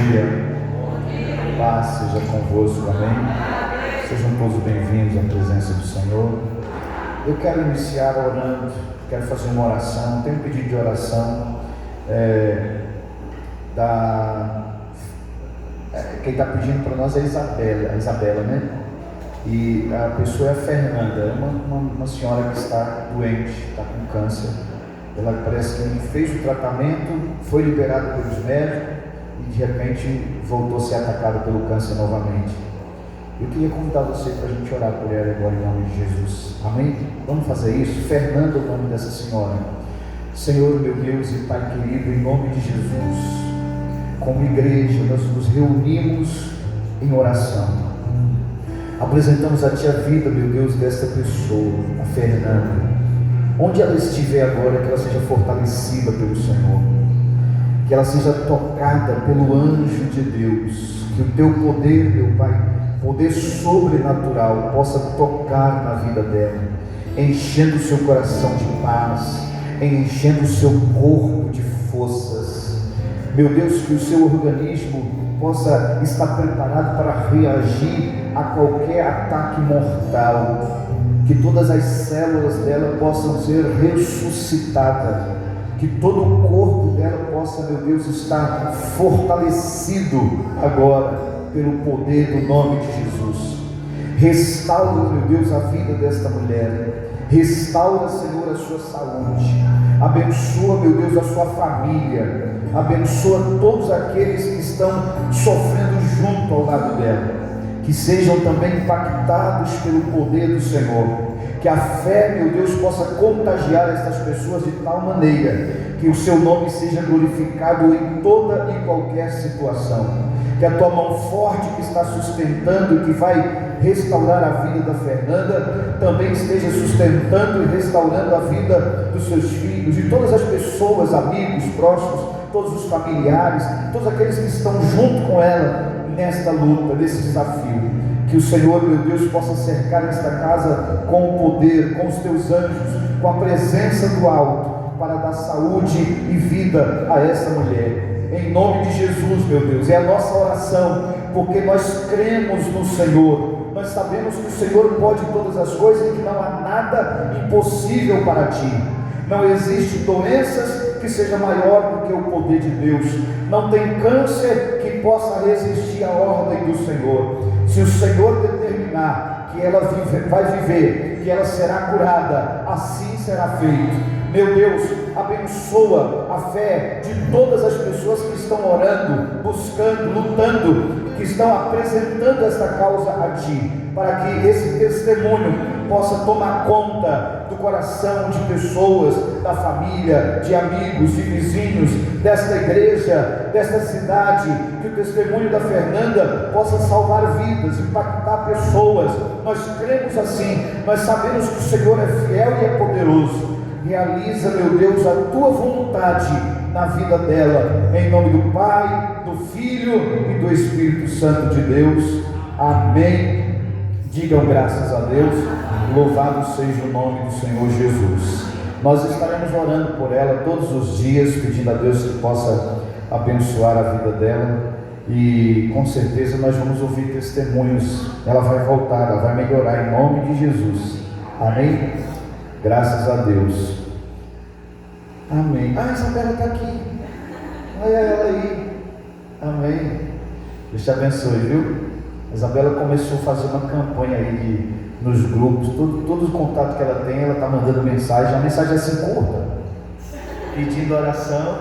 dia. Paz seja convosco, amém? Sejam todos bem-vindos à presença do Senhor. Eu quero iniciar orando, quero fazer uma oração, tenho um pedido de oração quem está pedindo para nós é a Isabela, né? E a pessoa é a Fernanda, é uma senhora que está doente, está com câncer. Ela parece que fez o tratamento, foi liberada pelos médicos e de repente voltou a ser atacada pelo câncer novamente. Eu queria convidar você para a gente orar por ela agora em nome de Jesus, amém? Vamos fazer isso? Fernanda é o nome dessa senhora. Senhor, meu Deus e Pai querido, em nome de Jesus, como igreja nós nos reunimos em oração. Apresentamos a Ti a vida, meu Deus, desta pessoa, a Fernanda. Onde ela estiver agora, que ela seja fortalecida pelo Senhor, que ela seja tocada pelo anjo de Deus, que o Teu poder, meu Pai, poder sobrenatural, possa tocar na vida dela, enchendo o seu coração de paz, enchendo o seu corpo de forças. Meu Deus, que o seu organismo possa estar preparado para reagir a qualquer ataque mortal, que todas as células dela possam ser ressuscitadas, que todo o corpo dela possa, meu Deus, estar fortalecido agora pelo poder do nome de Jesus. Restaura, meu Deus, a vida desta mulher, restaura, Senhor, a sua saúde, abençoa, meu Deus, a sua família, abençoa todos aqueles que estão sofrendo junto ao lado dela, que sejam também impactados pelo poder do Senhor, que a fé, meu Deus, possa contagiar estas pessoas de tal maneira que o seu nome seja glorificado em toda e qualquer situação, que a tua mão forte que está sustentando e que vai restaurar a vida da Fernanda, também esteja sustentando e restaurando a vida dos seus filhos, de todas as pessoas, amigos, próximos, todos os familiares, todos aqueles que estão junto com ela nesta luta, nesse desafio. Que o Senhor, meu Deus, possa cercar esta casa com o poder, com os teus anjos, com a presença do alto, para dar saúde e vida a essa mulher. Em nome de Jesus, meu Deus, é a nossa oração, porque nós cremos no Senhor, nós sabemos que o Senhor pode todas as coisas e que não há nada impossível para Ti. Não existe doenças que seja maior do que o poder de Deus. Não tem câncer que possa resistir à ordem do Senhor. Se o Senhor determinar que ela vai viver, que ela será curada, assim será feito. Meu Deus, abençoa a fé de todas as pessoas que estão orando, buscando, lutando, que estão apresentando esta causa a Ti, para que esse testemunho possa tomar conta do coração de pessoas, da família, de amigos, de vizinhos, desta igreja, desta cidade, que o testemunho da Fernanda possa salvar vidas, impactar pessoas. Nós cremos assim, nós sabemos que o Senhor é fiel e é poderoso. Realiza, meu Deus, a Tua vontade na vida dela, em nome do Pai, do Filho e do Espírito Santo de Deus, amém. Digam graças a Deus, louvado seja o nome do Senhor Jesus. Nós estaremos orando por ela todos os dias, pedindo a Deus que possa abençoar a vida dela, e com certeza nós vamos ouvir testemunhos. Ela vai voltar, ela vai melhorar em nome de Jesus, amém? Graças a Deus, amém. A Isabela está aqui, olha ela aí, amém. Deus te abençoe, viu? A Isabela começou a fazer uma campanha aí nos grupos, todo o contato que ela tem, ela está mandando mensagem, a mensagem é assim curta, pedindo oração.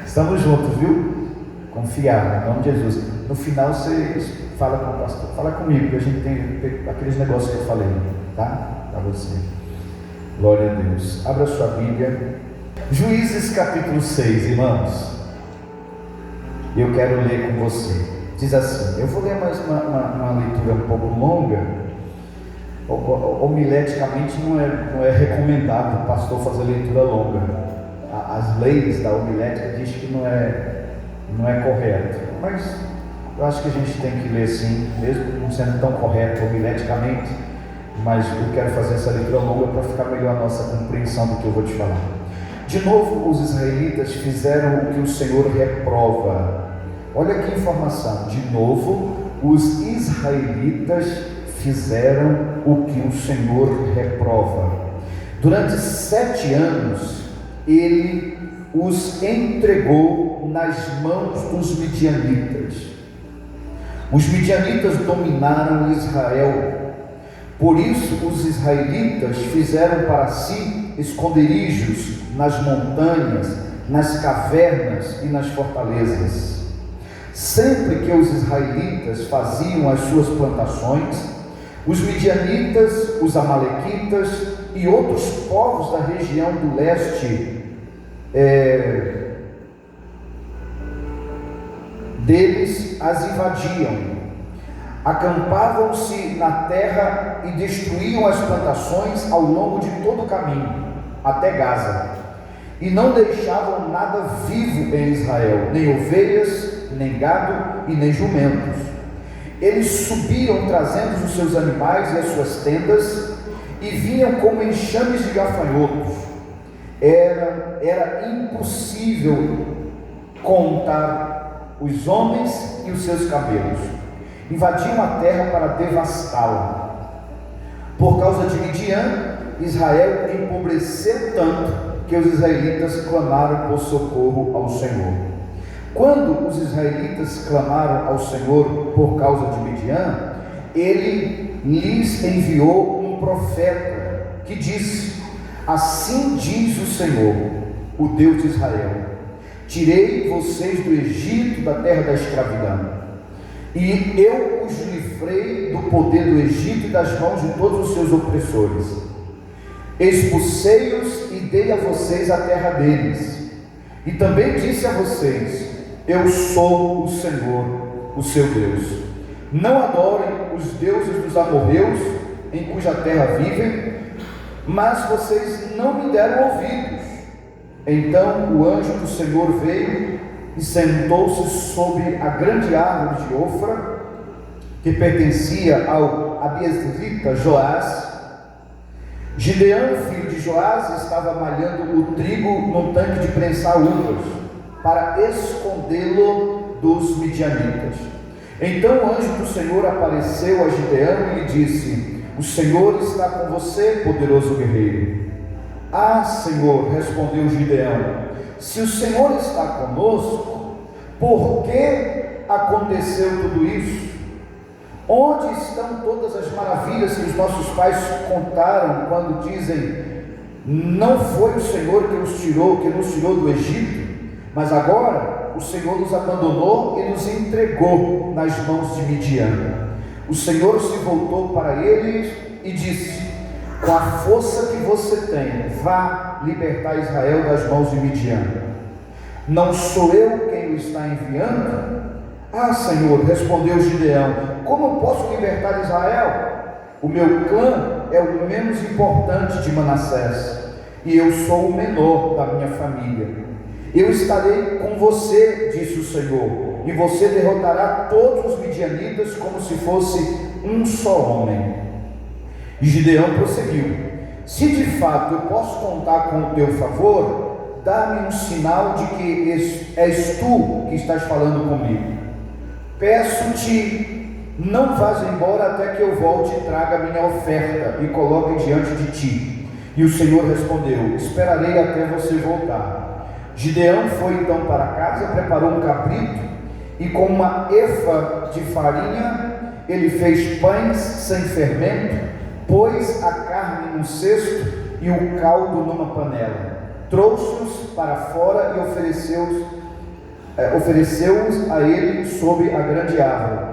Estamos juntos, viu? Confiar, em nome de Jesus. No final você fala com o pastor, fala comigo, que a gente tem aqueles negócios que eu falei, tá? Para você. Glória a Deus. Abra sua Bíblia, Juízes capítulo 6, irmãos. E eu quero ler com você. Diz assim, eu vou ler mais uma leitura um pouco longa. Homileticamente não é recomendável o pastor fazer leitura longa. As leis da homilética dizem que não é correto, mas eu acho que a gente tem que ler sim, mesmo não sendo tão correto homileticamente, mas eu quero fazer essa leitura longa para ficar melhor a nossa compreensão do que eu vou te falar. De novo, os israelitas fizeram o que o Senhor reprova. Olha que informação. De novo, os israelitas fizeram o que o Senhor reprova. Durante 7 anos, ele os entregou nas mãos dos midianitas. Os midianitas dominaram Israel. Por isso, os israelitas fizeram para si esconderijos nas montanhas, nas cavernas e nas fortalezas. Sempre que os israelitas faziam as suas plantações, os midianitas, os amalequitas e outros povos da região do leste deles as invadiam. Acampavam-se na terra e destruíam as plantações ao longo de todo o caminho, até Gaza, e não deixavam nada vivo em Israel, nem ovelhas, nem gado e nem jumentos. Eles subiam trazendo os seus animais e as suas tendas, e vinham como enxames de gafanhotos. Era impossível contar os homens e os seus camelos. Invadiam a terra para devastá-la. Por causa de Midian, Israel empobreceu tanto que os israelitas clamaram por socorro ao Senhor. Quando os israelitas clamaram ao Senhor por causa de Midian, ele lhes enviou um profeta que disse: assim diz o Senhor, o Deus de Israel: tirei vocês do Egito, da terra da escravidão, e eu os livrei do poder do Egito e das mãos de todos os seus opressores. Expulsei-os e dei a vocês a terra deles. E também disse a vocês: eu sou o Senhor, o seu Deus. Não adorem os deuses dos amorreus, em cuja terra vivem, mas vocês não me deram ouvidos. Então o anjo do Senhor veio e sentou-se sobre a grande árvore de Ofra, que pertencia ao abiezrita Joás. Gideão, filho de Joás, estava malhando o trigo no tanque de prensar uvas, para escondê-lo dos midianitas. Então o anjo do Senhor apareceu a Gideão e lhe disse: o Senhor está com você, poderoso guerreiro. Ah, Senhor, respondeu Gideão, se o Senhor está conosco, por que aconteceu tudo isso? Onde estão todas as maravilhas que os nossos pais contaram quando dizem: não foi o Senhor que nos tirou do Egito, mas agora o Senhor nos abandonou e nos entregou nas mãos de Midian. O Senhor se voltou para eles e disse: com a força que você tem, vá libertar Israel das mãos de Midian. Não sou eu quem o está enviando? Ah, Senhor, respondeu Gideão, como posso libertar Israel? O meu clã é o menos importante de Manassés, e eu sou o menor da minha família. Eu estarei com você, disse o Senhor, e você derrotará todos os midianitas como se fosse um só homem. E Gideão prosseguiu: se de fato eu posso contar com o teu favor, dá-me um sinal de que és tu que estás falando comigo. Peço-te, não vás embora até que eu volte e traga a minha oferta e coloque diante de ti. E o Senhor respondeu: esperarei até você voltar. Gideão foi então para casa, preparou um cabrito e com uma efa de farinha ele fez pães sem fermento, pôs a carne num cesto e o caldo numa panela, trouxe-os para fora e ofereceu-os a ele sob a grande árvore.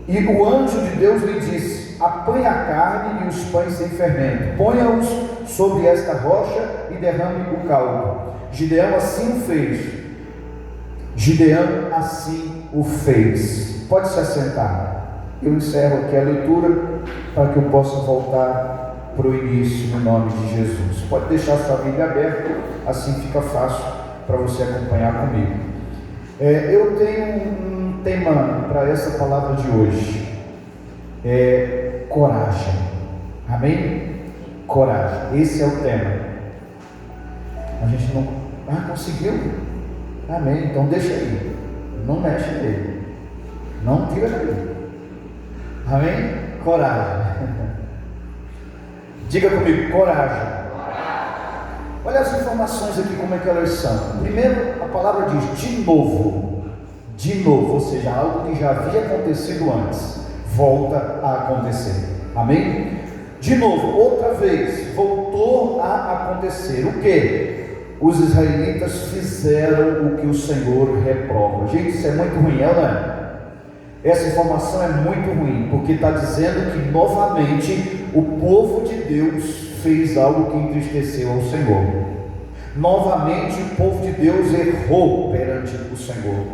E o anjo de Deus lhe disse: apanhe a carne e os pães sem fermento, ponha-os sobre esta rocha e derrame o caldo. Gideão assim o fez. Pode se assentar. Eu encerro aqui a leitura para que eu possa voltar para o início no nome de Jesus. Pode deixar sua Bíblia aberta, assim fica fácil para você acompanhar comigo. Eu tenho um tema para essa palavra de hoje. Coragem. Amém? Coragem. Esse é o tema. A gente não, conseguiu? Amém, então deixa aí, não mexe nele, não tira dele. Amém? Coragem. Diga comigo, coragem. Olha as informações aqui, como é que elas são. Primeiro, a palavra diz de novo, ou seja, algo que já havia acontecido antes, volta a acontecer. Amém? De novo, outra vez, voltou a acontecer. O que? Os israelitas fizeram o que o Senhor reprova. Gente, isso é muito ruim, não é? Essa informação é muito ruim, porque está dizendo que novamente o povo de Deus fez algo que entristeceu ao Senhor. Novamente o povo de Deus errou perante o Senhor.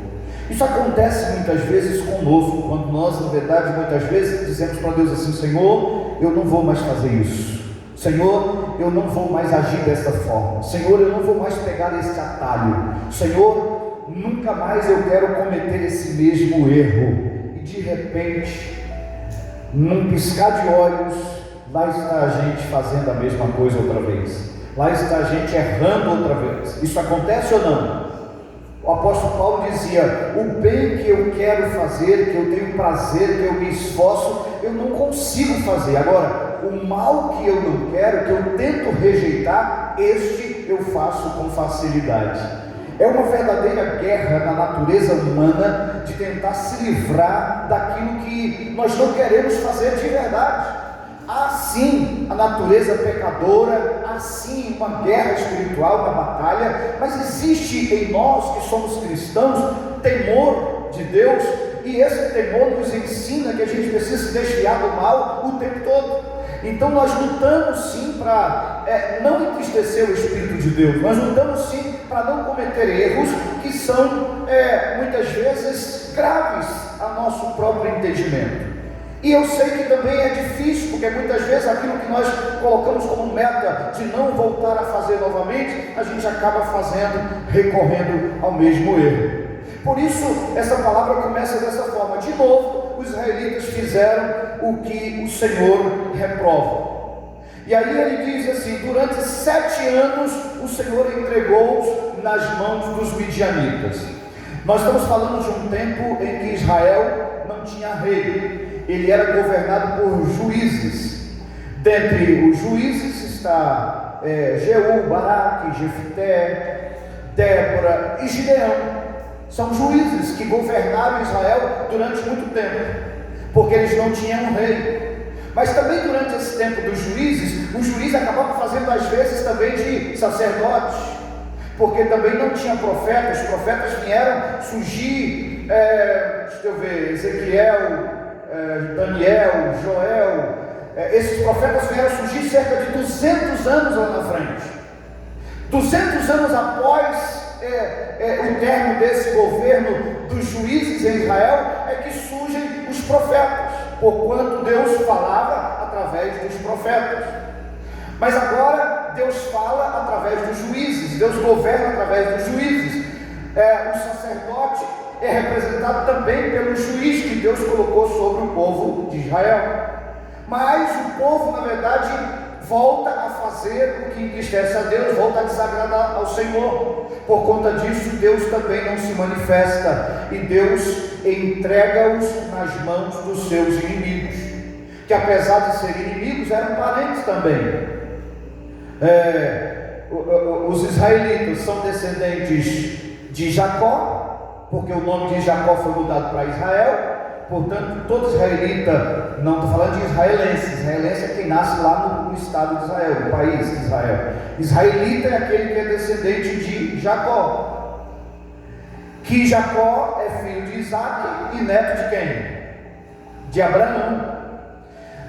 Isso acontece muitas vezes conosco, quando nós, na verdade, muitas vezes dizemos para Deus assim: Senhor, eu não vou mais fazer isso. Senhor, eu não vou mais agir dessa forma. Senhor, eu não vou mais pegar esse atalho. Senhor, nunca mais eu quero cometer esse mesmo erro. E de repente, num piscar de olhos, lá está a gente fazendo a mesma coisa outra vez. Lá está a gente errando outra vez. Isso acontece ou não? O apóstolo Paulo dizia: o bem que eu quero fazer, que eu tenho prazer, que eu me esforço, eu não consigo fazer. Agora, o mal que eu não quero, que eu tento rejeitar, este eu faço com facilidade. É uma verdadeira guerra na natureza humana de tentar se livrar daquilo que nós não queremos fazer de verdade. Há sim a natureza pecadora, há sim uma guerra espiritual, uma batalha, mas existe em nós que somos cristãos temor de Deus, e esse temor nos ensina que a gente precisa se desviar do mal o tempo todo. Então nós lutamos sim para não entristecer o Espírito de Deus, nós lutamos sim para não cometer erros que são muitas vezes graves a nosso próprio entendimento. E eu sei que também é difícil, porque muitas vezes aquilo que nós colocamos como meta de não voltar a fazer novamente, a gente acaba fazendo, recorrendo ao mesmo erro. Por isso, essa palavra começa dessa forma: de novo, os israelitas fizeram o que o Senhor reprova. E aí ele diz assim: durante 7 anos o Senhor entregou-os nas mãos dos midianitas. Nós estamos falando de um tempo em que Israel não tinha rei. Ele era governado por juízes. Dentre os juízes está Jeú, Baraque, Jefté, Débora e Gideão. São juízes que governaram Israel durante muito tempo, porque eles não tinham um rei. Mas também durante esse tempo dos juízes, os juízes acabavam fazendo às vezes também de sacerdotes, porque também não tinha profetas. Os profetas vieram surgir, deixa eu ver, Ezequiel, Daniel, Joel, esses profetas vieram surgir cerca de 200 anos lá na frente. 200 anos após o término desse governo dos juízes em Israel, é que surgem os profetas, porquanto Deus falava através dos profetas. Mas agora Deus fala através dos juízes, Deus governa através dos juízes. O sacerdote é representado também pelo juiz que Deus colocou sobre o povo de Israel. Mas o povo, na verdade, volta a fazer o que entristece a Deus, volta a desagradar ao Senhor. Por conta disso, Deus também não se manifesta, e Deus entrega-os nas mãos dos seus inimigos, que apesar de serem inimigos, eram parentes também. Os israelitas são descendentes de Jacó, porque o nome de Jacó foi mudado para Israel. Portanto, todo israelita, não estou falando de israelense é quem nasce lá no estado de Israel, no país de Israel. Israelita é aquele que é descendente de Jacó, que Jacó é filho de Isaac e neto de quem? De Abraão.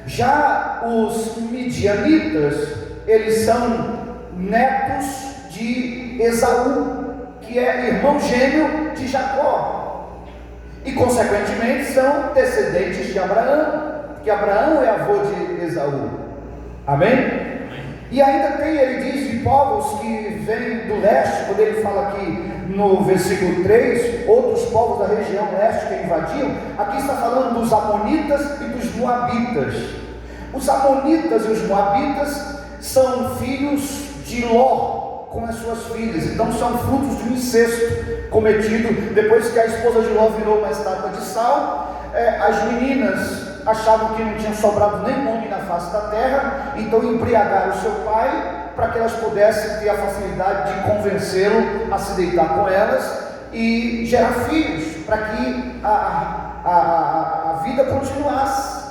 Já os midianitas, eles são netos de Esaú, que é irmão gêmeo de Jacó, e consequentemente são descendentes de Abraão, que Abraão é avô de Esaú. Amém? E ainda tem, ele diz, de povos que vêm do leste, quando ele fala aqui no versículo 3, outros povos da região leste que invadiam. Aqui está falando dos amonitas e dos moabitas. Os amonitas e os moabitas são filhos de Ló, com as suas filhas. Então são frutos de um incesto cometido depois que a esposa de Ló virou uma estátua de sal. As meninas achavam que não tinha sobrado nem homem na face da terra, então embriagaram o seu pai para que elas pudessem ter a facilidade de convencê-lo a se deitar com elas e gerar filhos, para que a vida continuasse.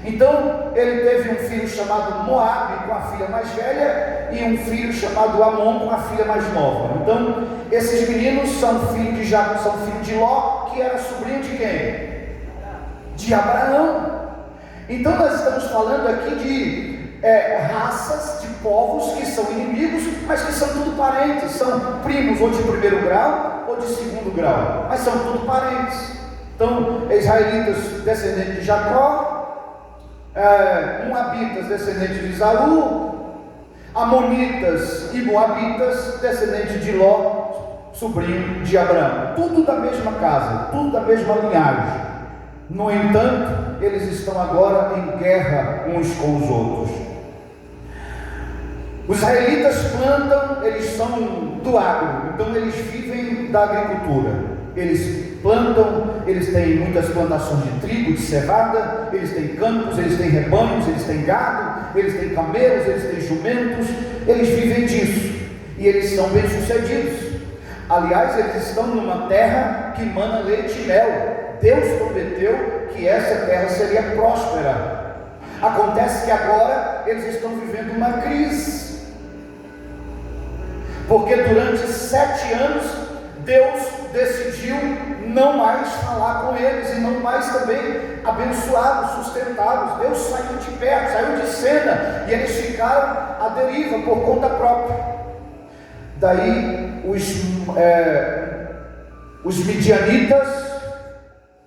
Então ele teve um filho chamado Moabe com a filha mais velha e um filho chamado Amon com a filha mais nova. Então esses meninos são filhos de Jacó, são filhos de Ló, que era sobrinho de quem? De Abraão. Então nós estamos falando aqui de raças, de povos que são inimigos, mas que são tudo parentes, são primos ou de primeiro grau ou de segundo grau, mas são tudo parentes. Então israelitas descendentes de Jacó, Moabitas descendentes de Esaú, Amonitas e Moabitas descendentes de Ló, sobrinho de Abraão, tudo da mesma casa, tudo da mesma linhagem. No entanto, eles estão agora em guerra uns com os outros. Os israelitas plantam, eles são do agro, então eles vivem da agricultura. Eles plantam, eles têm muitas plantações de trigo, de cevada, eles têm campos, eles têm rebanhos, eles têm gado, eles têm camelos, eles têm jumentos, eles vivem disso, e eles são bem-sucedidos. Aliás, eles estão numa terra que mana leite e mel. Deus prometeu que essa terra seria próspera. Acontece que agora eles estão vivendo uma crise, porque durante 7 anos Deus decidiu não mais falar com eles e não mais também abençoá-los, sustentá-los. Deus saiu de perto, saiu de cena, e eles ficaram à deriva por conta própria. Daí os midianitas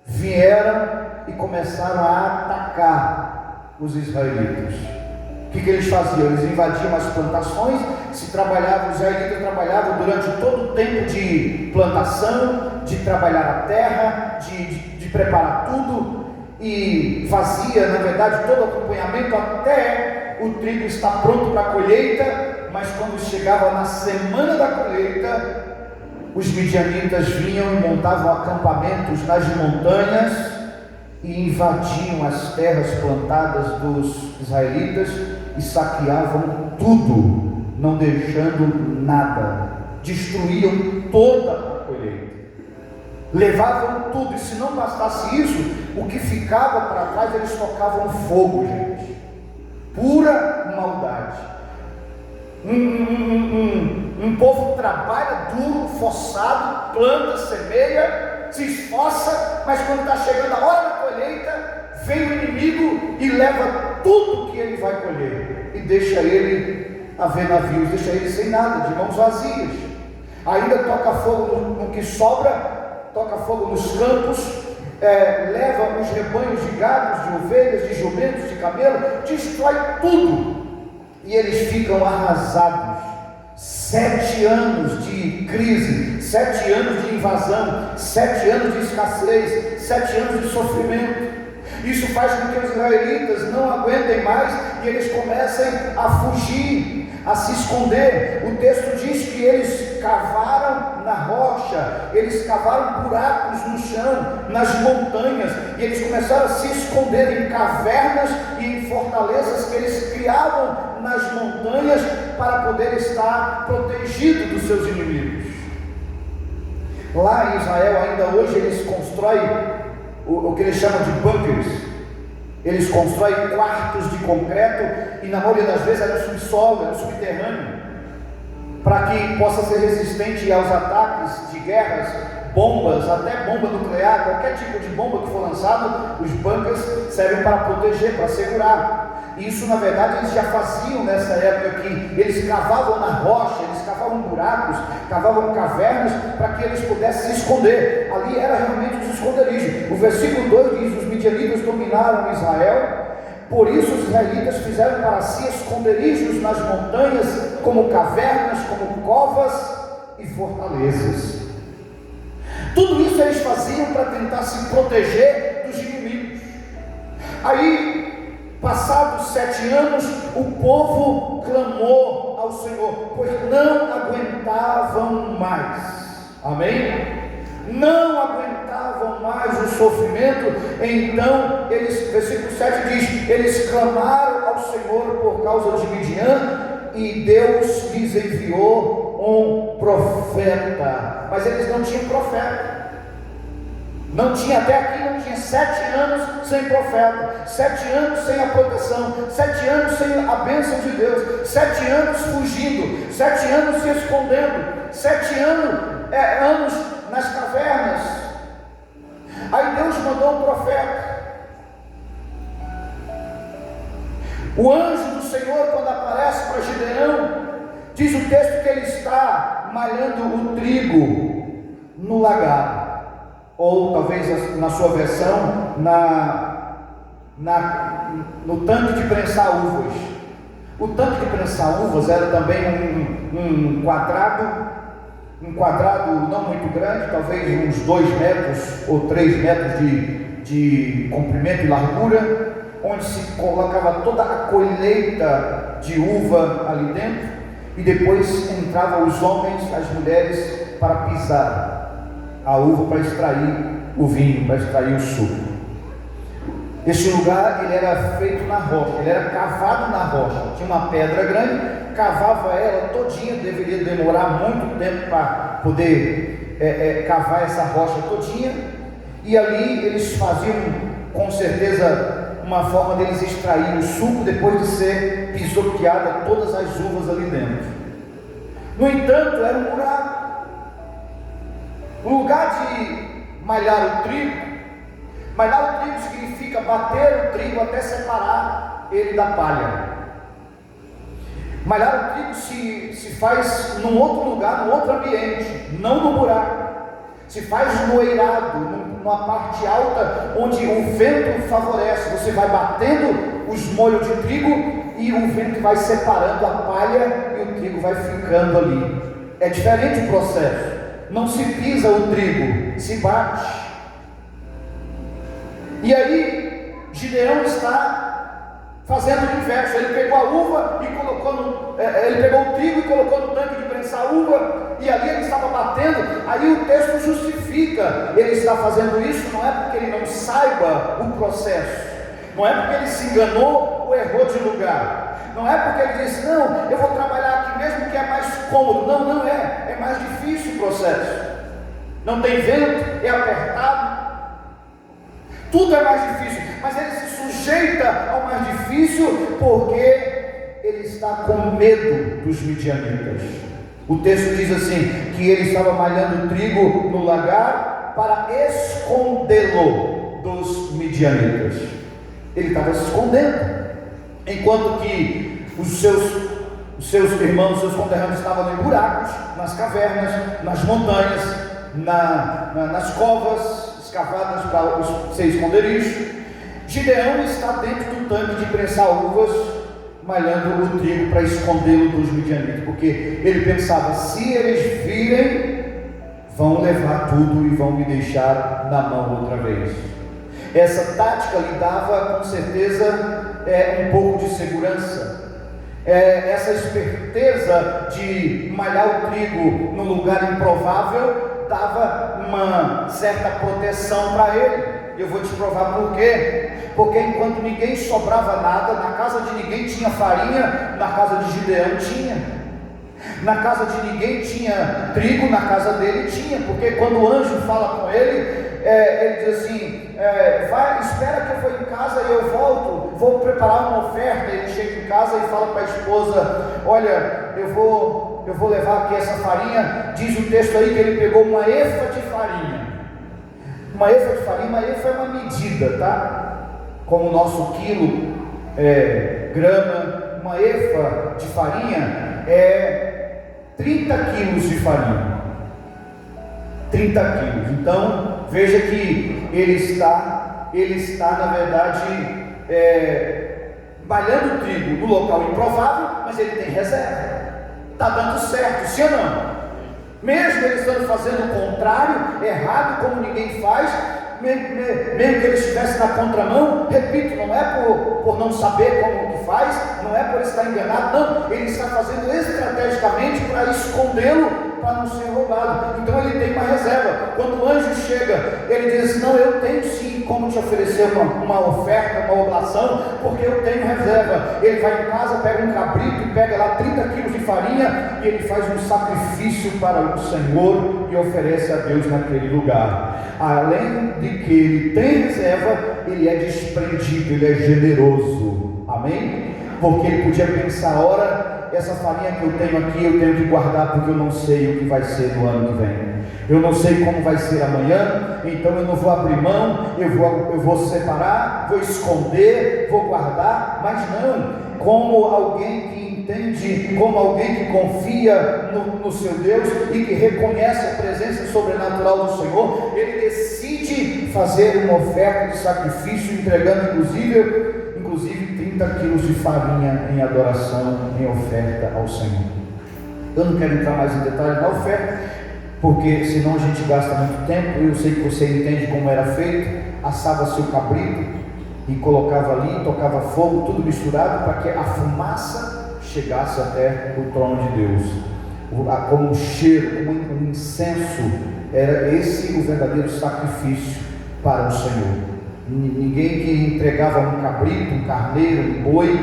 vieram e começaram a atacar os israelitas. O que eles faziam? Eles invadiam as plantações, os israelitas trabalhavam durante todo o tempo de plantação, de trabalhar a terra, de preparar tudo, e fazia, na verdade, todo o acompanhamento até o trigo estar pronto para a colheita. Mas quando chegava na semana da colheita, os midianitas vinham e montavam acampamentos nas montanhas e invadiam as terras plantadas dos israelitas e saqueavam tudo, não deixando nada, destruíam toda a colheita, levavam tudo, e se não bastasse isso, o que ficava para trás eles tocavam fogo, gente, pura maldade. Um povo trabalha duro, forçado, planta, semeia, se esforça, mas quando está chegando a hora da colheita, vem o inimigo e leva tudo que ele vai colher e deixa ele a ver navios, deixa ele sem nada, de mãos vazias. Ainda toca fogo no que sobra, toca fogo nos campos, leva os rebanhos de gados, de ovelhas, de jumentos, de camelo, destrói tudo. E eles ficam arrasados. 7 anos de crise, 7 anos de invasão, 7 anos de escassez, 7 anos de sofrimento. Isso faz com que os israelitas não aguentem mais e eles comecem a fugir, a se esconder. O texto diz que eles cavaram na rocha, eles cavaram buracos no chão, nas montanhas, e eles começaram a se esconder em cavernas e em fortalezas que eles criavam nas montanhas para poder estar protegido dos seus inimigos. Lá em Israel, ainda hoje, eles constroem o que eles chamam de bunkers. Eles constroem quartos de concreto, e na maioria das vezes é no subsolo, é no subterrâneo, para que possa ser resistente aos ataques de guerras, bombas, até bomba nuclear, qualquer tipo de bomba que for lançado. Os bunkers servem para proteger, para segurar. Isso, na verdade, eles já faziam nessa época, que eles cavavam na rocha, eles cavavam buracos, cavavam cavernas, para que eles pudessem se esconder. Ali era realmente os esconderijos. O versículo 2 diz: os midianitas dominaram Israel, por isso os israelitas fizeram para si esconderijos nas montanhas, como cavernas, como covas e fortalezas. Tudo isso eles faziam para tentar se proteger dos inimigos. Aí, passados 7 anos, o povo clamou ao Senhor, pois não aguentavam mais. Amém? Não aguentavam mais o sofrimento. Então eles, versículo 7 diz, eles clamaram ao Senhor por causa de Midian, e Deus lhes enviou um profeta. Mas eles não tinham profeta. Não tinha, até aqui não tinha, 7 anos sem profeta, 7 anos sem a proteção, 7 anos sem a bênção de Deus, 7 anos fugindo, 7 anos se escondendo, 7 anos nas cavernas. Aí Deus mandou um profeta. O anjo do Senhor, quando aparece para Gideão, diz o texto que ele está malhando o trigo no lagar. Ou talvez na sua versão, no tanque de prensar uvas. O tanque de prensar uvas era também um quadrado não muito grande, talvez uns 2 metros ou 3 metros de comprimento e largura, onde se colocava toda a colheita de uva ali dentro, e depois entravam os homens, as mulheres, para pisar a uva, para extrair o vinho, para extrair o suco. Esse lugar, ele era feito na rocha, ele era cavado na rocha, tinha uma pedra grande, cavava ela todinha, deveria demorar muito tempo para poder cavar essa rocha todinha, e ali eles faziam, com certeza, uma forma deles extrair o suco, depois de ser pisoteada todas as uvas ali dentro. No entanto, era um buraco. O lugar de malhar o trigo significa bater o trigo até separar ele da palha. Malhar o trigo se faz num outro lugar, num outro ambiente, não no buraco. Se faz no eirado, numa parte alta, onde o vento favorece. Você vai batendo os molhos de trigo e o vento vai separando a palha e o trigo vai ficando ali. É diferente o processo. Não se pisa o trigo, se bate. E aí, Gideão está fazendo o inverso. Ele pegou a uva e colocou ele pegou o trigo e colocou no tanque de prensar uva, e ali ele estava batendo. Aí o texto justifica, ele está fazendo isso, não é porque ele não saiba o processo, não é porque ele se enganou ou errou de lugar, não é porque ele disse, não, eu vou trabalhar aqui mesmo que é mais cômodo. Não é mais difícil o processo, não tem vento, é apertado, tudo é mais difícil, mas ele se sujeita ao mais difícil porque ele está com medo dos midianitas. O texto diz assim, que ele estava malhando o trigo no lagar para escondê-lo dos midianitas. Ele estava se escondendo, enquanto que os seus irmãos, seus conterrâneos estavam em buracos, nas cavernas, nas montanhas, nas covas escavadas para os seus esconderijos. Gideão está dentro do tanque de prensar uvas, malhando o trigo para escondê-lo dos midianitas, porque ele pensava, se eles virem, vão levar tudo e vão me deixar na mão outra vez. Essa tática lhe dava, com certeza, um pouco de segurança. Essa esperteza de malhar o trigo no lugar improvável dava uma certa proteção para ele. Eu vou te provar por quê. Porque enquanto ninguém sobrava nada, na casa de ninguém tinha farinha, na casa de Gideão tinha. Na casa de ninguém tinha trigo, na casa dele tinha. Porque quando o anjo fala com ele, ele diz assim, vai, espera que eu vou em casa e eu volto, vou preparar uma oferta. Ele chega em casa e fala para a esposa, olha, eu vou levar aqui essa farinha. Diz o texto aí que ele pegou uma efa de farinha. Uma efa de farinha, uma efa é uma medida, tá? Como o nosso quilo, grama, uma efa de farinha é 30 quilos de farinha. 30 quilos. Então, veja que ele está na verdade, malhando o trigo no local improvável, mas ele tem reserva. Está dando certo, sim ou não? Mesmo ele estando fazendo o contrário, errado, como ninguém faz, mesmo que ele estivesse na contramão, repito, não é por não saber como que faz, não é por estar enganado, não, ele está fazendo estrategicamente para escondê-lo, para não ser roubado. Então ele tem uma reserva. Quando o anjo chega, ele diz: não, eu tenho sim como te oferecer uma oferta, uma oblação, porque eu tenho reserva. Ele vai em casa, pega um cabrito, pega lá 30 quilos de farinha, e ele faz um sacrifício para o Senhor e oferece a Deus naquele lugar. Além de que ele tem reserva, ele é desprendido, ele é generoso. Amém? Porque ele podia pensar: ora, essa farinha que eu tenho aqui, eu tenho que guardar, porque eu não sei o que vai ser no ano que vem. Eu não sei como vai ser amanhã, então eu não vou abrir mão, eu vou separar, vou esconder, vou guardar. Mas não, como alguém que entende, como alguém que confia no seu Deus e que reconhece a presença sobrenatural do Senhor, ele decide fazer uma oferta de sacrifício, entregando inclusive 30 quilos de farinha em adoração, em oferta ao Senhor. Eu não quero entrar mais em detalhes na oferta, porque senão a gente gasta muito tempo. Eu sei que você entende como era feito. Assava-se o cabrito e colocava ali, tocava fogo, tudo misturado, para que a fumaça chegasse até o trono de Deus, como um cheiro, como um incenso. Era esse o verdadeiro sacrifício para o Senhor. Ninguém que entregava um cabrito, um carneiro, um boi,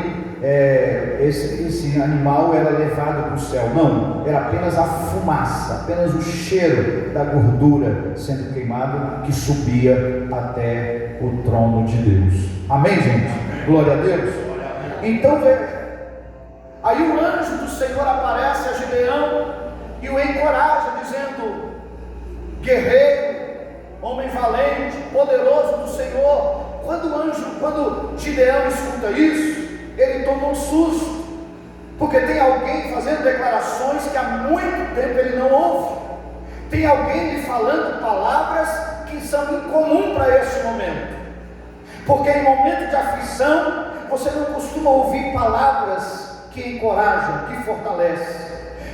esse animal era levado para o céu. Não, era apenas a fumaça, apenas o cheiro da gordura sendo queimado, que subia até o trono de Deus. Amém, gente? Glória a Deus. Então, aí o anjo do Senhor aparece a Gideão e o encoraja, dizendo: guerreiro, homem valente, poderoso do Senhor. Quando Gideão escuta isso, ele toma um susto, porque tem alguém fazendo declarações que há muito tempo ele não ouve. Tem alguém lhe falando palavras que são incomuns para esse momento, porque em momento de aflição você não costuma ouvir palavras que encorajam, que fortalecem.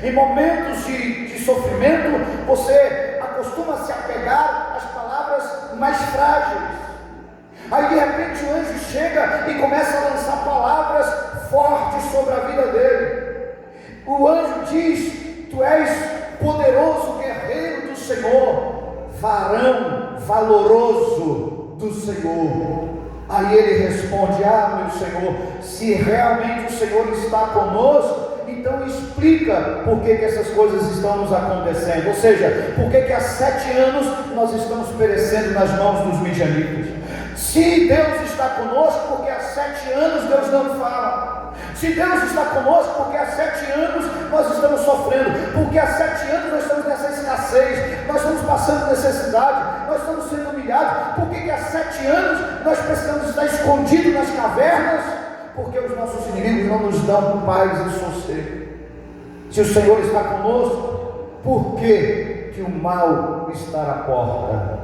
Em momentos de sofrimento você acostuma se apegar às palavras mais frágeis. Aí de repente o anjo chega e começa a lançar palavras fortes sobre a vida dele. O anjo diz: tu és poderoso guerreiro do Senhor, varão valoroso do Senhor. Aí ele responde: ah, meu Senhor, se realmente o Senhor está conosco, então explica por que essas coisas estão nos acontecendo. Ou seja, por que há 7 anos nós estamos perecendo nas mãos dos midianitas? Se Deus está conosco, porque há 7 anos Deus não fala. Se Deus está conosco, porque há 7 anos nós estamos sofrendo, porque há 7 anos nós estamos nessa escassez, nós estamos passando necessidade, nós estamos sendo humilhados. Por que há 7 anos nós precisamos estar escondidos nas cavernas? Porque os nossos inimigos não nos dão paz e sossego. Se o Senhor está conosco, por que o mal está à porta?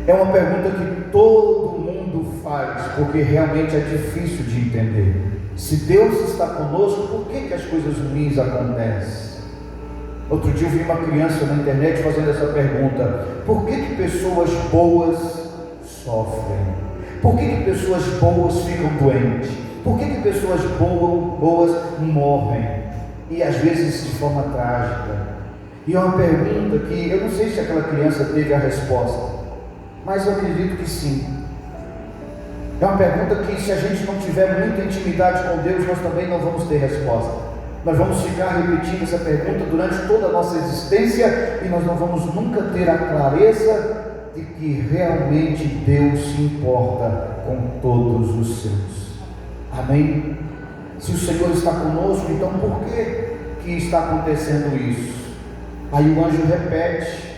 É uma pergunta que todo mundo faz, porque realmente é difícil de entender. Se Deus está conosco, por que as coisas ruins acontecem? Outro dia eu vi uma criança na internet fazendo essa pergunta: por que pessoas boas sofrem? Por que pessoas boas ficam doentes? Por que pessoas boas morrem? E às vezes de forma trágica. E é uma pergunta que eu não sei se aquela criança teve a resposta, mas eu acredito que sim. É uma pergunta que, se a gente não tiver muita intimidade com Deus, nós também não vamos ter resposta. Nós vamos ficar repetindo essa pergunta durante toda a nossa existência, e nós não vamos nunca ter a clareza de que realmente Deus se importa com todos os seus. Amém? Se o Senhor está conosco, então por que está acontecendo isso? Aí o anjo repete: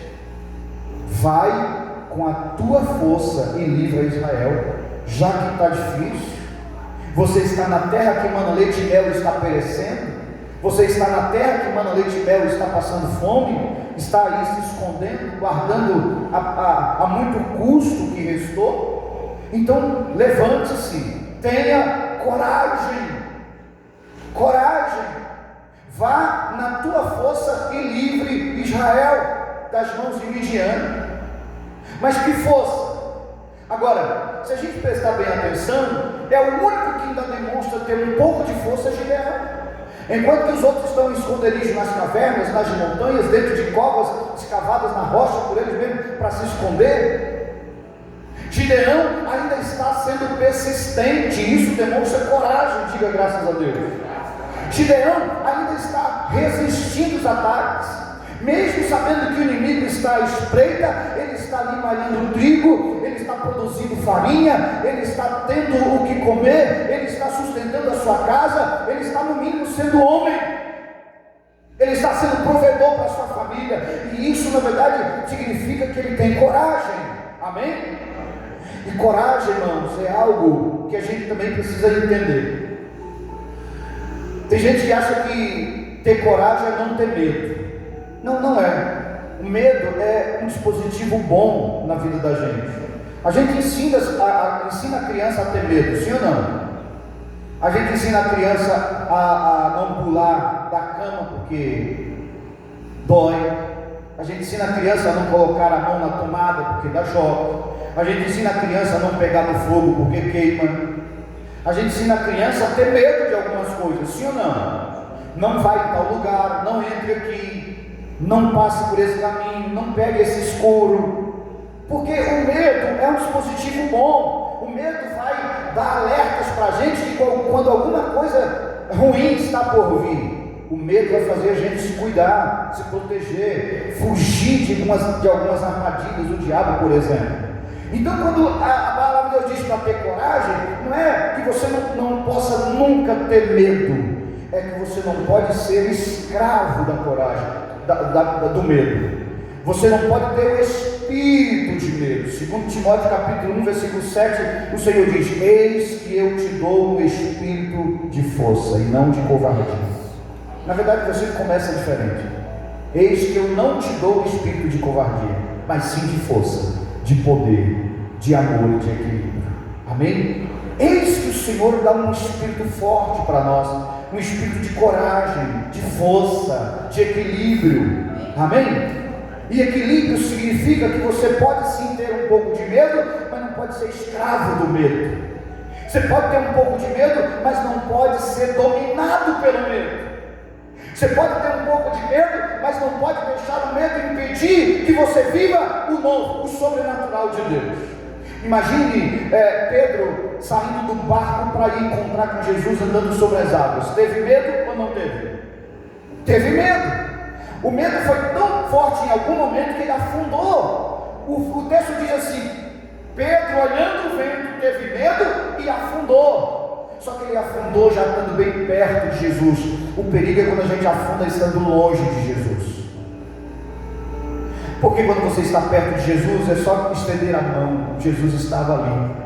vai com a tua força e livra Israel, já que está difícil. Você está na terra que mana leite e mel, está perecendo. Você está na terra que mana leite e mel, está passando fome, está aí se escondendo, guardando a muito custo que restou. Então levante-se, tenha coragem, vá na tua força e livre Israel das mãos de Midian. Mas que força! Agora, se a gente prestar bem atenção, é o único que ainda demonstra ter um pouco de força, Gideão. Enquanto que os outros estão em esconderijo nas cavernas, nas montanhas, dentro de covas escavadas na rocha por eles mesmos para se esconder, Gideão ainda está sendo persistente. Isso demonstra coragem, diga graças a Deus. Gideão ainda está resistindo os ataques, mesmo sabendo que o inimigo está à espreita. Ele está ali malhando trigo, ele está produzindo farinha, ele está tendo o que comer, ele está sustentando a sua casa, ele está no mínimo sendo homem, ele está sendo provedor para a sua família, e isso na verdade significa que ele tem coragem, amém? E coragem, irmãos, é algo que a gente também precisa entender. Tem gente que acha que ter coragem é não ter medo. Não é. O medo é um dispositivo bom na vida da gente. A gente ensina a criança a ter medo, sim ou não? A gente ensina a criança a não pular da cama porque dói. A gente ensina a criança a não colocar a mão na tomada porque dá choque. A gente ensina a criança a não pegar no fogo porque queima. A gente ensina a criança a ter medo de algumas coisas, sim ou não? Não vai em tal lugar, não entre aqui, não passe por esse caminho, não pegue esse escuro, porque o medo é um dispositivo bom. O medo vai dar alertas para a gente de quando alguma coisa ruim está por vir. O medo vai fazer a gente se cuidar, se proteger, fugir de algumas armadilhas do diabo, por exemplo. Então, quando a palavra de Deus diz para ter coragem, não é que você não possa nunca ter medo, é que você não pode ser escravo da coragem, do medo. Você não pode ter o espírito de medo. Segundo Timóteo capítulo 1, versículo 7, o Senhor diz: eis que eu te dou um espírito de força e não de covardia. Na verdade, o versículo começa diferente. Eis que eu não te dou o espírito de covardia, mas sim de força, de poder, de amor e de equilíbrio. Amém? Eis que o Senhor dá um espírito forte para nós, um espírito de coragem, de força, de equilíbrio. Amém? E equilíbrio significa que você pode sim ter um pouco de medo, mas não pode ser escravo do medo. Você pode ter um pouco de medo, mas não pode ser dominado pelo medo. Você pode ter um pouco de medo, mas não pode deixar o medo impedir que você viva o novo, o sobrenatural de Deus. Imagine Pedro saindo do barco para ir encontrar com Jesus andando sobre as águas. Teve medo ou não teve? Teve medo. O medo foi tão forte em algum momento que ele afundou. O texto diz assim: Pedro, olhando o vento, teve medo e afundou. Só que ele afundou já estando bem perto de Jesus. O perigo é quando a gente afunda estando longe de Jesus. Porque quando você está perto de Jesus, é só estender a mão. Jesus estava ali.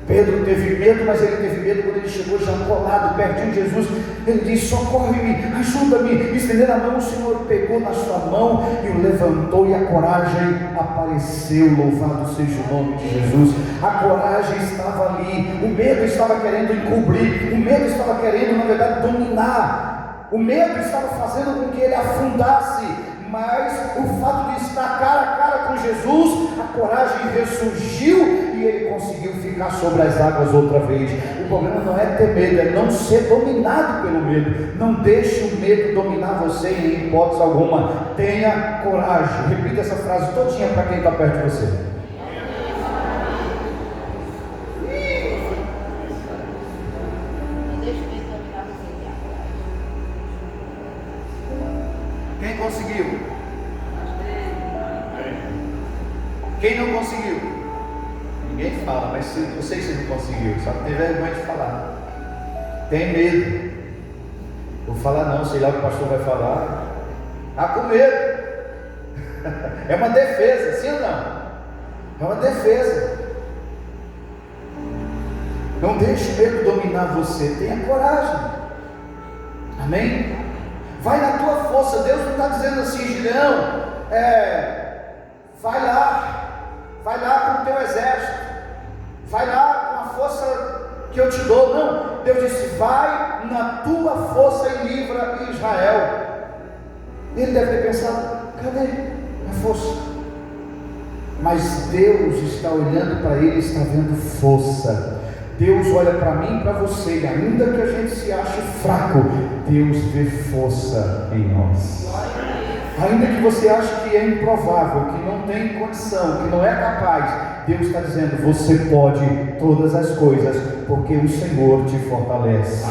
Pedro teve medo, mas ele teve medo quando ele chegou já colado pertinho de Jesus. Ele disse: socorre-me, ajuda-me. Estendendo a mão, o Senhor pegou na sua mão e o levantou, e a coragem apareceu. Louvado seja o nome de Jesus. A coragem estava ali. O medo estava querendo encobrir. O medo estava querendo, na verdade, dominar. O medo estava fazendo com que ele afundasse. Mas o fato de estar cara a cara com Jesus, a coragem ressurgiu e ele conseguiu ficar sobre as águas outra vez. O problema não é ter medo, é não ser dominado pelo medo. Não deixe o medo dominar você em hipótese alguma. Tenha coragem. Repita essa frase todinha para quem está perto de você. Quem conseguiu? Quem não conseguiu? Ninguém fala, mas eu sei que você não conseguiu, só que tem vergonha de falar. Tem medo. Vou falar não, sei lá o que o pastor vai falar. Está com medo. É uma defesa, sim ou não? É uma defesa. Não deixe o medo dominar você. Tenha coragem. Amém? Vai na tua força. Deus não está dizendo assim: Gideão, vai lá com o teu exército, vai lá com a força que eu te dou. Não, Deus disse: vai na tua força e livra Israel. Ele deve ter pensado: cadê a força? mas Deus está olhando para ele e está vendo força. Deus olha para mim e para você, e ainda que a gente se ache fraco, Deus vê força em nós. Ainda que você ache que é improvável, que não tem condição, que não é capaz, Deus está dizendo: você pode todas as coisas, porque o Senhor te fortalece.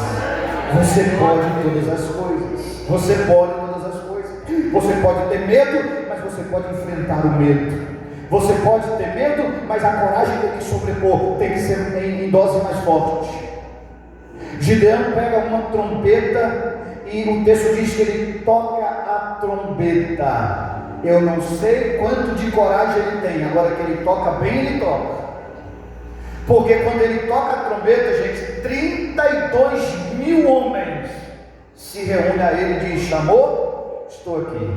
Você pode todas as coisas. Você pode todas as coisas. Você pode ter medo, mas você pode enfrentar o medo. Você pode ter medo, mas a coragem tem que sobrepor, tem que ser em dose mais forte. Gideão pega uma trombeta e o texto diz que ele toca a trombeta. Eu não sei quanto de coragem ele tem, agora que ele toca bem, ele toca. Porque quando ele toca a trombeta, gente, 32.000 homens se reúnem a ele e diz: chamou? Estou aqui.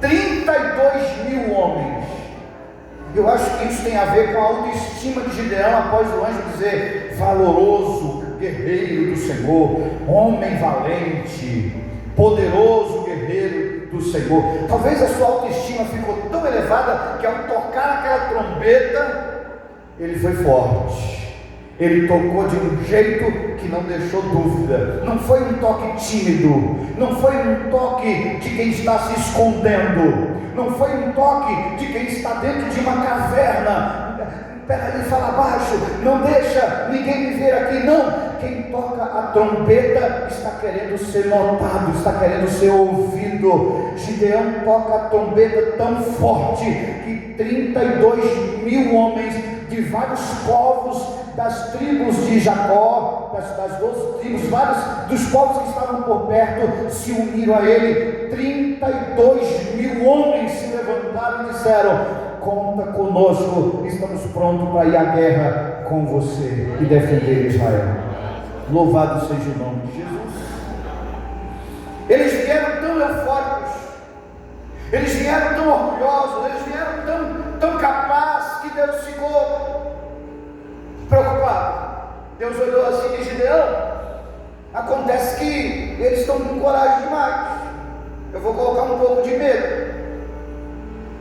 32.000 homens. Eu acho que isso tem a ver com a autoestima de Gideão, após o anjo dizer: valoroso guerreiro do Senhor, homem valente, poderoso guerreiro do Senhor. Talvez a sua autoestima ficou tão elevada que ao tocar aquela trombeta, ele foi forte. Ele tocou de um jeito que não deixou dúvida. Não foi um toque tímido, não foi um toque de quem está se escondendo, não foi um toque de quem está dentro de uma caverna. Peraí, fala baixo, não deixa ninguém me ver aqui. Não, quem toca a trombeta está querendo ser notado, está querendo ser ouvido. Gideão toca a trombeta tão forte que 32.000 homens de vários povos, das tribos de Jacó, das 12 tribos, vários dos povos que estavam por perto, se uniram a ele. 32.000 homens se levantaram e disseram: conta conosco, estamos prontos para ir à guerra com você e defender Israel. Louvado seja o nome de Jesus. Eles vieram tão eufóricos, eles vieram tão orgulhosos, eles vieram tão capazes, que Deus ficou preocupado. Deus olhou assim e Gideão, acontece que eles estão com coragem demais, eu vou colocar um pouco de medo.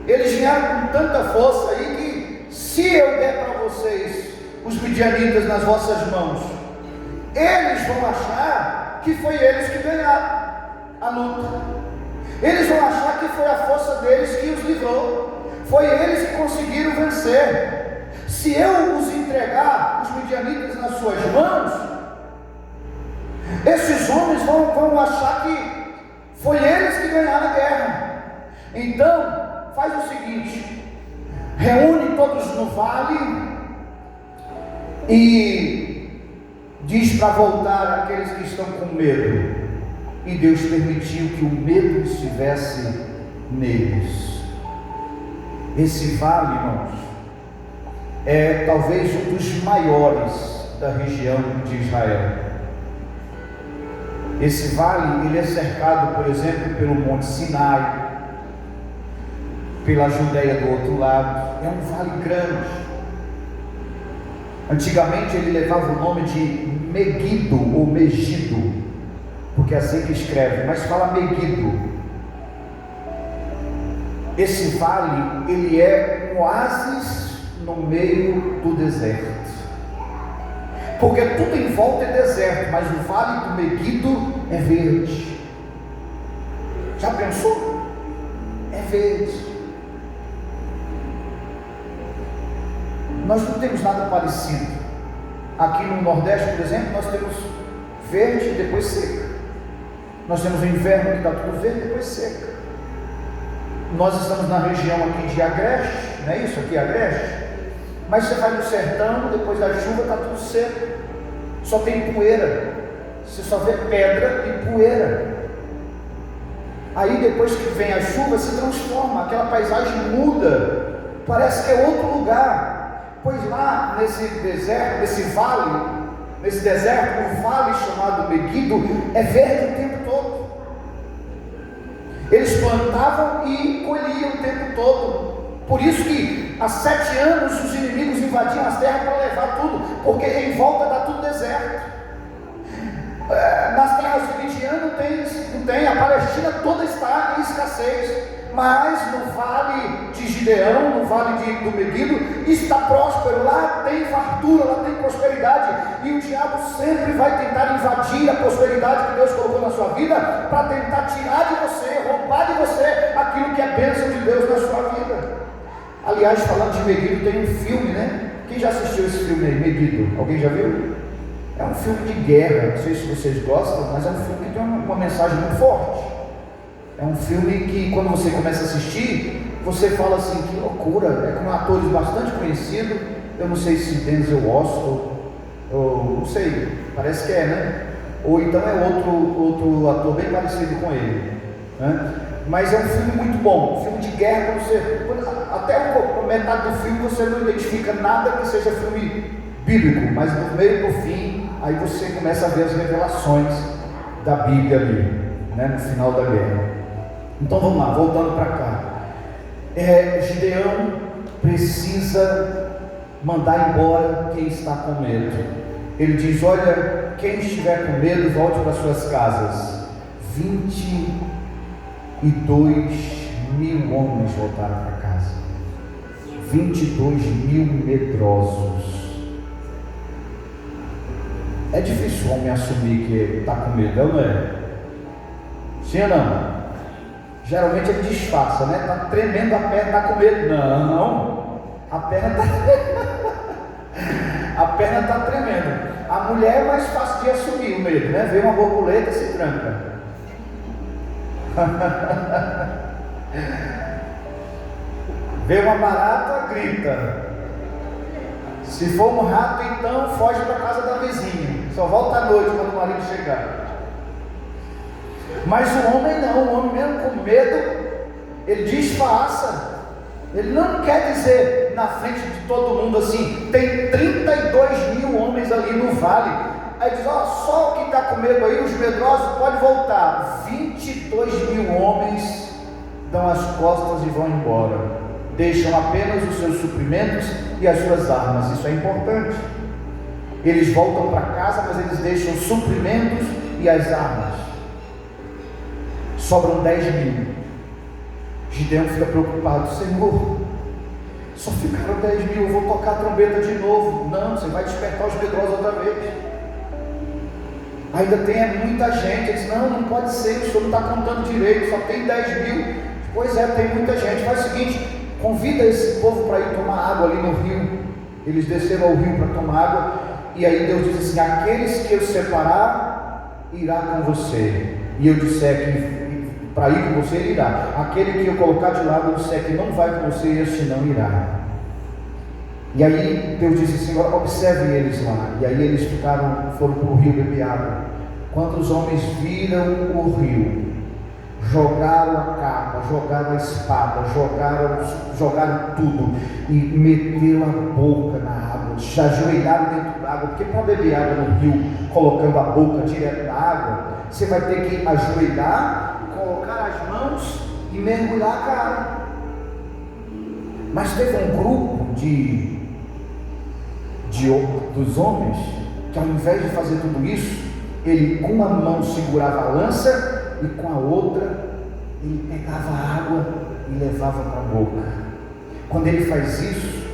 Eles vieram com tanta força aí que, se eu der para vocês os midianitas nas vossas mãos, eles vão achar que foi eles que ganharam a luta. Eles vão achar que foi a força deles que os livrou, foi eles que conseguiram vencer. Se eu os entregar os midianitas nas suas mãos, esses homens vão achar que foi eles que ganharam a guerra. Então, faz o seguinte: reúne todos no vale e diz para voltar aqueles que estão com medo. E Deus permitiu que o medo estivesse neles. Esse vale, irmãos, é talvez um dos maiores da região de Israel. Esse vale, ele é cercado, por exemplo, pelo Monte Sinai, pela Judeia do outro lado. É um vale grande. Antigamente ele levava o nome de Megido ou Megido, porque é assim que escreve, mas fala Megido. Esse vale, ele é um oásis no meio do deserto, porque tudo em volta é deserto, mas o vale do Megido é verde. Já pensou? É verde. Nós não temos nada parecido. Aqui no Nordeste, por exemplo, nós temos verde e depois seca. Nós temos o inverno que está tudo verde e depois seca. Nós estamos na região aqui de Agreste, não é isso? Aqui é Agreste. Mas você vai no sertão, depois da chuva está tudo seco. Só tem poeira. Você só vê pedra e poeira. Aí depois que vem a chuva se transforma, aquela paisagem muda. Parece que é outro lugar. Pois lá nesse deserto, nesse deserto, o vale chamado Megido é verde o tempo todo. Eles plantavam e colhiam o tempo todo. Por isso que há 7 anos os inimigos invadiam as terras para levar tudo, porque em volta está tudo deserto. Nas terras de Midian não tem, a Palestina toda está em escassez, mas no vale de Gideão, no vale do Meguido, está próspero, lá tem fartura, lá tem prosperidade, e o diabo sempre vai tentar invadir a prosperidade que Deus colocou na sua vida, para tentar tirar de você, roubar de você aquilo que é bênção de Deus na sua vida. Aliás, falando de Meguido, tem um filme, né? Quem já assistiu esse filme aí, Meguido? Alguém já viu? É um filme de guerra, não sei se vocês gostam, mas é um filme que tem uma mensagem muito forte. É um filme que, quando você começa a assistir, você fala assim, que loucura, é com atores bastante conhecidos, eu não sei se Denzel Washington, ou não sei, parece que é, né? Ou então é outro ator bem parecido com ele, né? Mas é um filme muito bom, um filme de guerra, até metade do filme você não identifica nada que seja filme bíblico, mas no meio do fim, aí você começa a ver as revelações da Bíblia ali, né, no final da guerra. Então vamos lá, voltando para cá. Gideão precisa mandar embora quem está com medo. Ele diz: olha, quem estiver com medo, volte para suas casas. 22.000 homens voltaram para casa. 22.000 medrosos. É difícil o homem assumir que está com medo, não é? Sim ou não? Geralmente ele disfarça, né? Está tremendo a perna, está com medo. Não, a perna está a perna está tremendo. A mulher é mais fácil de assumir o medo, né? Vê uma borboleta e se tranca. Vê uma barata, grita. Se for um rato, então foge para a casa da vizinha. Só volta à noite quando o marido chegar. Mas o homem não, o homem mesmo com medo, ele disfarça. Ele não quer dizer na frente de todo mundo assim, tem 32.000 homens ali no vale. Aí diz, ó, só o que está com medo aí, os medrosos, pode voltar. 22.000 homens dão as costas e vão embora. Deixam apenas os seus suprimentos e as suas armas. Isso é importante. Eles voltam para casa, mas eles deixam os suprimentos e as armas. Sobram 10.000. Gideão fica preocupado: Senhor, só ficaram 10.000, eu vou tocar a trombeta de novo. Não, você vai despertar os medrosos outra vez. Ainda tem muita gente. Ele diz: não pode ser, o senhor não está contando direito, só tem 10.000. Pois é, tem muita gente. Faz o seguinte, convida esse povo para ir tomar água ali no rio. Eles desceram ao rio para tomar água, e aí Deus diz assim: aqueles que eu separar, irá com você. E eu disser que para ir com você, ele irá. Aquele que eu colocar de lado, eu disser que não vai com você, este não irá. E aí Deus disse assim: observe eles lá. E aí eles foram para o rio beber água. Quando os homens viram o rio, jogaram a capa, jogaram a espada, jogaram tudo e meteram a boca na água, se ajoelharam dentro da água, porque para beber água no rio, colocando a boca direto na água, você vai ter que ajoelhar, colocar as mãos e mergulhar a cara. Mas teve um grupo dos homens que, ao invés de fazer tudo isso, ele com uma mão segurava a lança e com a outra ele pegava a água e levava para a boca. Quando ele faz isso,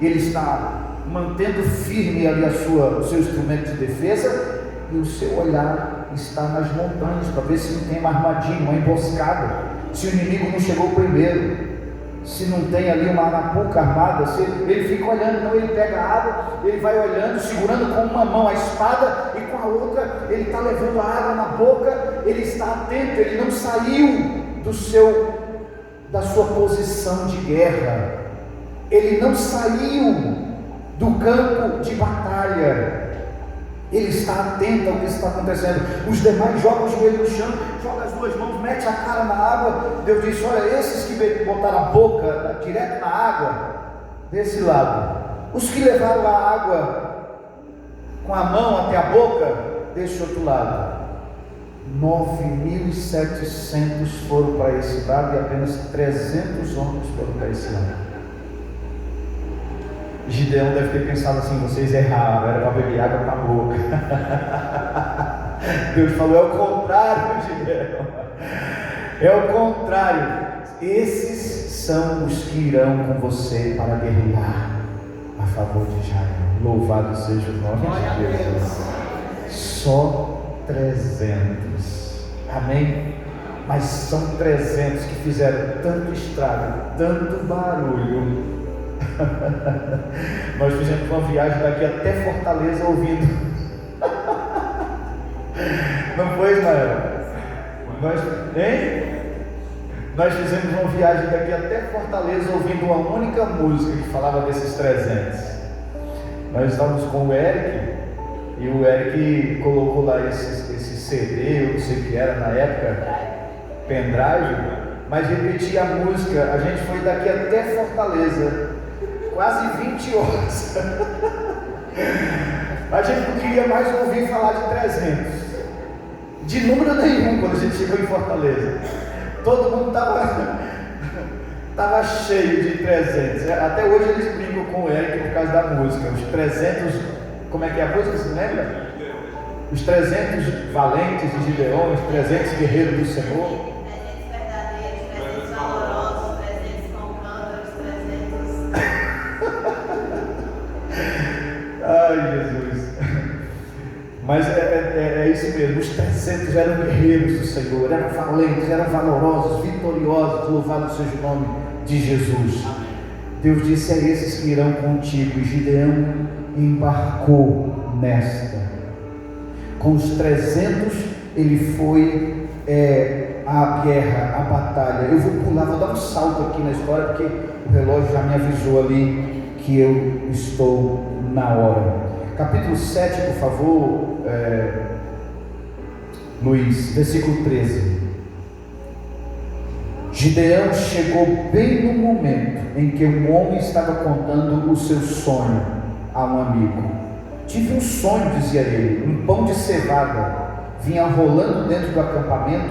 ele está mantendo firme ali o seu instrumento de defesa, e o seu olhar está nas montanhas para ver se não tem uma armadilha, uma emboscada, se o inimigo não chegou primeiro, se não tem ali uma arapuca armada. Ele fica olhando. Então ele pega a água, ele vai olhando, segurando com uma mão a espada e com a outra ele está levando a água na boca. Ele está atento, ele não saiu da sua posição de guerra, ele não saiu do campo de batalha. Ele está atento ao que está acontecendo. Os demais jogam o joelho no chão, jogam as duas mãos, mete a cara na água. Deus disse: olha, esses que botaram a boca direto na água, desse lado. Os que levaram a água com a mão até a boca, desse outro lado. 9.700 foram para esse lado e apenas 300 homens foram para esse lado. Gideão deve ter pensado assim: vocês erraram, era para beber água com a boca. Deus falou: é o contrário, Gideão. É o contrário. Esses são os que irão com você para guerrear a favor de Israel. Louvado seja o nome de Jesus. Só 300. Amém? Mas são 300 que fizeram tanto estrago, tanto barulho. Nós fizemos uma viagem daqui até Fortaleza ouvindo. Não foi, Ismael? Nós fizemos uma viagem daqui até Fortaleza ouvindo uma única música que falava desses 300. Nós estávamos com o Eric, e o Eric colocou lá esse CD, eu não sei o que era na época, pendrive, mas repetia a música. A gente foi daqui até Fortaleza, quase 20 horas. A gente não queria mais ouvir falar de 300, de número nenhum, quando a gente chegou em Fortaleza. Todo mundo estava cheio de 300. Até hoje eles brincam com o Eric por causa da música. Os 300, como é que é a música, você lembra? Os 300 valentes de Gideon, os 300 guerreiros do Senhor. 300 verdadeiros, 300 valorosos, 300 com cântaros, 300. Ai, Jesus. Mas é isso mesmo, os 300 eram guerreiros do Senhor, eram valentes, eram valorosos, vitoriosos. Louvado seja o nome de Jesus. Deus disse a esses que irão contigo, e Gideão embarcou nesta. Com os 300 ele foi à guerra, à batalha. Eu vou pular, vou dar um salto aqui na história, porque o relógio já me avisou ali que eu estou na hora. Capítulo 7, por favor, Luiz, versículo 13. Gideão chegou bem no momento em que um homem estava contando o seu sonho a um amigo. Tive um sonho, dizia ele, um pão de cevada vinha rolando dentro do acampamento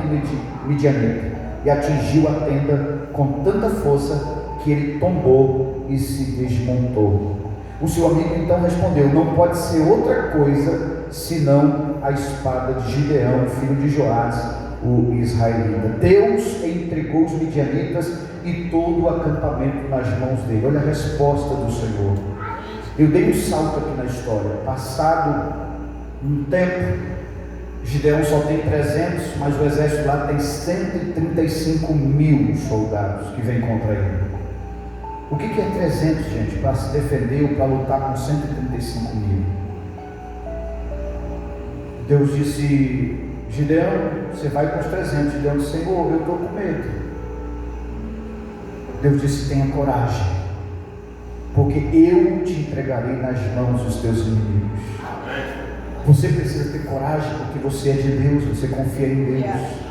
midianita e atingiu a tenda com tanta força que ele tombou e se desmontou. O seu amigo então respondeu: não pode ser outra coisa senão a espada de Gideão, filho de Joás, o israelita. Deus entregou os midianitas e todo o acampamento nas mãos dele. Olha a resposta do Senhor. Eu dei um salto aqui na história. Passado um tempo, Gideão só tem 300, mas o exército lá tem 135 mil soldados que vêm contra ele. O que é 300, gente, para se defender ou para lutar com 135 mil? Deus disse: Gideão, você vai com os 300. Gideão disse: Senhor, eu estou com medo. Deus disse: tenha coragem, porque eu te entregarei nas mãos dos teus inimigos. Você precisa ter coragem, porque você é de Deus, você confia em Deus.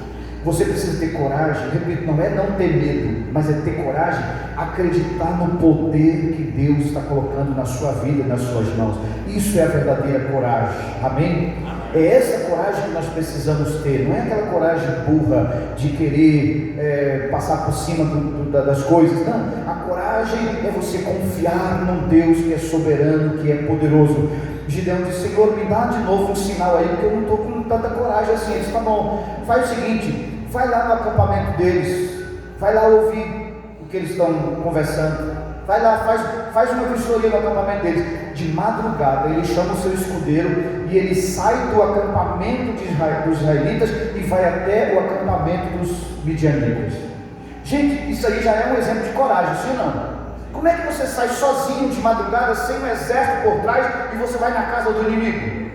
Você precisa ter coragem, repito, não é não ter medo, mas é ter coragem, acreditar no poder que Deus está colocando na sua vida, nas suas mãos. Isso é a verdadeira coragem, amém? É essa coragem que nós precisamos ter, não é aquela coragem burra de querer passar por cima das coisas, não. A coragem é você confiar num Deus que é soberano, que é poderoso. Gideão disse: Senhor, me dá de novo um sinal aí, porque eu não estou com tanta coragem assim. Ele disse: tá bom, faz o seguinte, vai lá no acampamento deles, vai lá ouvir o que eles estão conversando, vai lá, faz uma vistoria no acampamento deles. De madrugada ele chama o seu escudeiro e ele sai do acampamento dos israelitas e vai até o acampamento dos midianitas. Gente, isso aí já é um exemplo de coragem, sim ou não? Como é que você sai sozinho de madrugada, sem um exército por trás, e você vai na casa do inimigo?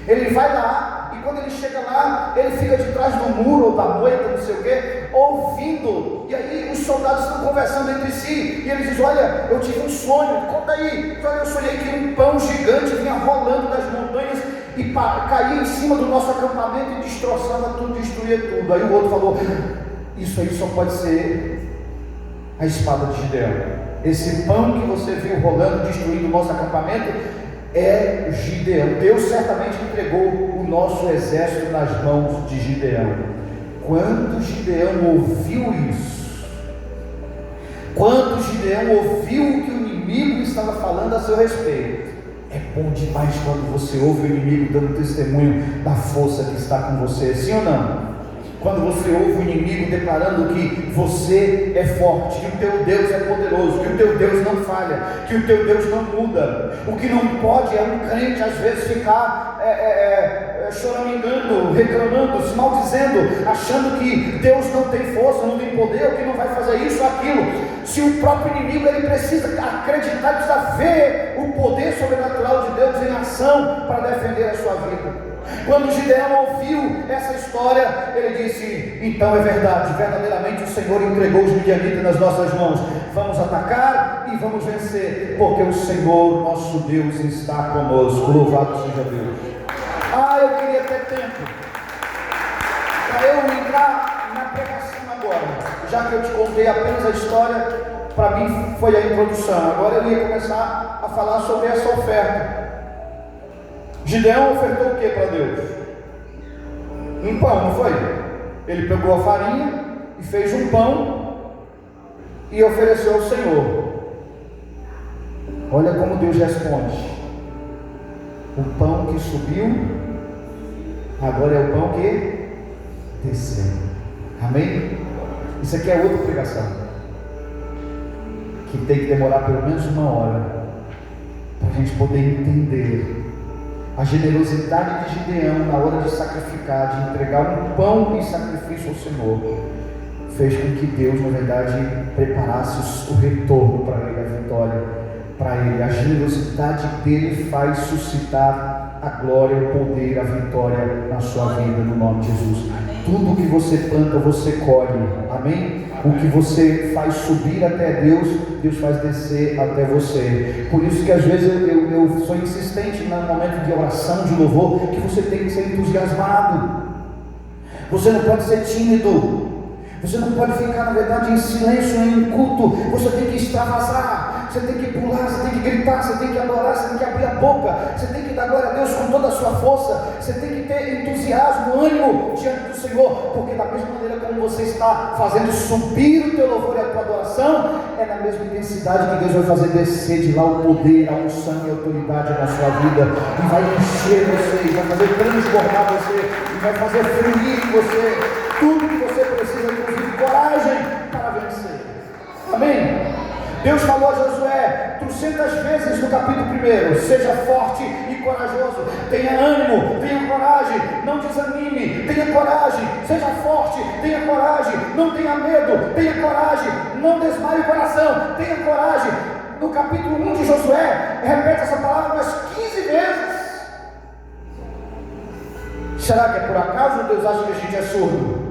Ele vai lá, e quando ele chega lá, ele fica de trás do muro ou da moita, não sei o que, ouvindo. E aí os soldados estão conversando entre si, e ele diz: olha, eu tive um sonho, conta aí. Olha, eu sonhei que um pão gigante vinha rolando das montanhas e caía em cima do nosso acampamento e destroçava tudo, destruía tudo. Aí o outro falou: isso aí só pode ser a espada de Gideão. Esse pão que você viu rolando, destruindo o nosso acampamento, é Gideão. Deus certamente entregou o nosso exército nas mãos de Gideão. Quando Gideão ouviu isso, quando Gideão ouviu o que o inimigo estava falando a seu respeito, é bom demais quando você ouve o inimigo dando testemunho da força que está com você, sim ou não? Quando você ouve o inimigo declarando que você é forte, que o teu Deus é poderoso, que o teu Deus não falha, que o teu Deus não muda. O que não pode é um crente às vezes ficar choramingando, reclamando, se maldizendo, achando que Deus não tem força, não tem poder, ou que não vai fazer isso ou aquilo. Se o próprio inimigo ele precisa acreditar, precisa ver o poder sobrenatural de Deus em ação para defender a sua vida. Quando Gideão ouviu essa história, ele disse: então é verdade, verdadeiramente o Senhor entregou os midianitas nas nossas mãos. Vamos atacar e vamos vencer, porque o Senhor nosso Deus está conosco. Louvado seja Deus. Eu queria ter tempo para eu entrar na pregação agora, já que eu te contei apenas a história. Para mim foi a introdução. Agora eu ia começar a falar sobre essa oferta. Gideão ofertou o que para Deus? Um pão, não foi? Ele pegou a farinha e fez um pão e ofereceu ao Senhor. Olha como Deus responde: o pão que subiu, agora é o pão que desceu. Amém? Isso aqui é outra pregação, que tem que demorar pelo menos 1 hora, para a gente poder entender a generosidade de Gideão na hora de sacrificar, de entregar um pão em sacrifício ao Senhor, fez com que Deus, na verdade, preparasse o retorno para ele, a vitória para ele. A generosidade dele faz suscitar a glória, o poder, a vitória na sua vida, no nome de Jesus. Tudo que você planta, você colhe. Amém? O que você faz subir até Deus, Deus faz descer até você. Por isso que às vezes eu sou insistente no momento de oração, de louvor, que você tem que ser entusiasmado. Você não pode ser tímido. Você não pode ficar, na verdade, em silêncio em um culto. Você tem que extravasar, você tem que pular, você tem que gritar, você tem que adorar, você tem que abrir a boca, você tem que dar glória a Deus com toda a sua força, você tem que ter entusiasmo, ânimo diante do Senhor, porque da mesma maneira como você está fazendo subir o teu louvor e a tua adoração, é na mesma intensidade que Deus vai fazer descer de lá o poder, a unção e a autoridade na sua vida, e vai encher você, e vai fazer transbordar você, e vai fazer fluir em você tudo que você precisa, inclusive coragem para vencer. Amém? Deus falou a Josué 300 vezes no capítulo 1: seja forte e corajoso, tenha ânimo, tenha coragem, não desanime, tenha coragem, seja forte, tenha coragem, não tenha medo, tenha coragem, não desmaie o coração, tenha coragem. No capítulo 1 de Josué, repete essa palavra umas 15 vezes. Será que é por acaso ou Deus acha que a gente é surdo?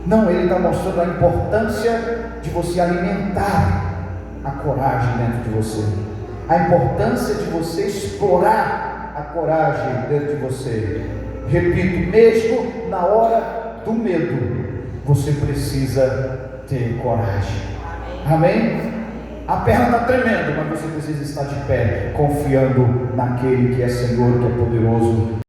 Não, Ele está mostrando a importância de você alimentar a coragem dentro de você, a importância de você explorar a coragem dentro de você. Repito, mesmo na hora do medo, você precisa ter coragem. Amém? A perna está tremendo, mas você precisa estar de pé, confiando naquele que é Senhor, que é poderoso.